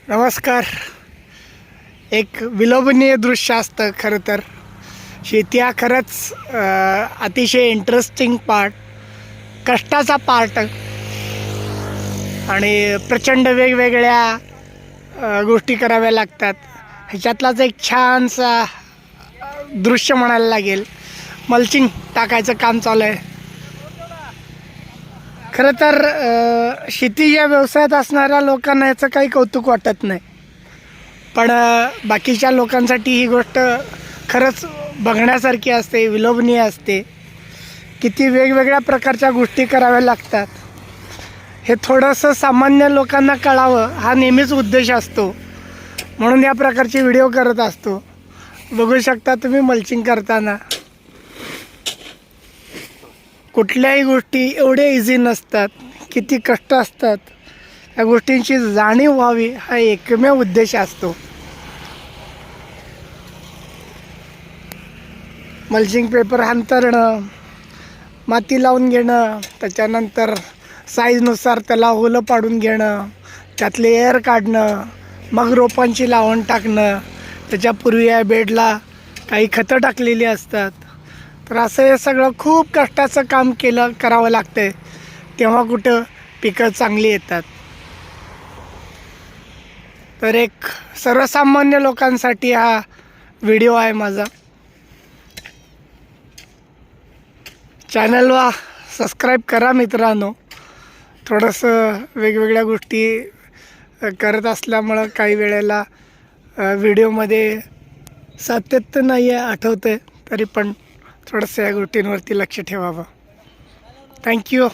नमस्कार. एक विलोभनीय दृश्य असतं खरं तर. शेती हा खरंच अतिशय इंटरेस्टिंग पार्ट, कष्टाचा पार्ट आणि प्रचंड वेगवेगळ्या गोष्टी कराव्या लागतात. ह्याच्यातलाच एक छानसा दृश्य म्हणायला लागेल. मल्चिंग टाकायचं काम चालू आहे. खरं तर शेती या व्यवसायात असणाऱ्या लोकांना याचं काही कौतुक वाटत नाही, पण बाकीच्या लोकांसाठी ही गोष्ट खरंच बघण्यासारखी असते, विलोभनीय असते. किती वेगवेगळ्या प्रकारच्या गोष्टी कराव्या लागतात हे थोडंसं सामान्य लोकांना कळावं हा नेहमीच उद्देश असतो, म्हणून या प्रकारचे व्हिडिओ करत असतो. बघू शकता तुम्ही मल्चिंग करताना कुठल्याही गोष्टी एवढे इझी नसतात, किती कष्ट असतात. या गोष्टींची जाणीव व्हावी हा एकमेव उद्देश असतो. मल्चिंग पेपर अंतरणं, माती लावून घेणं, त्याच्यानंतर साईजनुसार त्याला ओलं पाडून घेणं, त्यातले एअर काढणं, मग रोपांची लावण टाकणं. त्याच्यापूर्वी या बेडला काही खतं टाकलेली असतात. तर असं हे सगळं खूप कष्टाचं काम करावं लागतं, तेव्हा कुठं पिकं चांगली येतात. तर एक सर्वसामान्य लोकांसाठी हा व्हिडिओ आहे माझा. चॅनलला सबस्क्राईब करा मित्रांनो. थोडंसं वेगवेगळ्या गोष्टी करत असल्यामुळं काही वेळेला व्हिडिओमध्ये सातत्य नाही आहे, आठवतं आहे, तरी पण थोडंसं या गोष्टींवरती लक्ष ठेवावं. थँक्यू.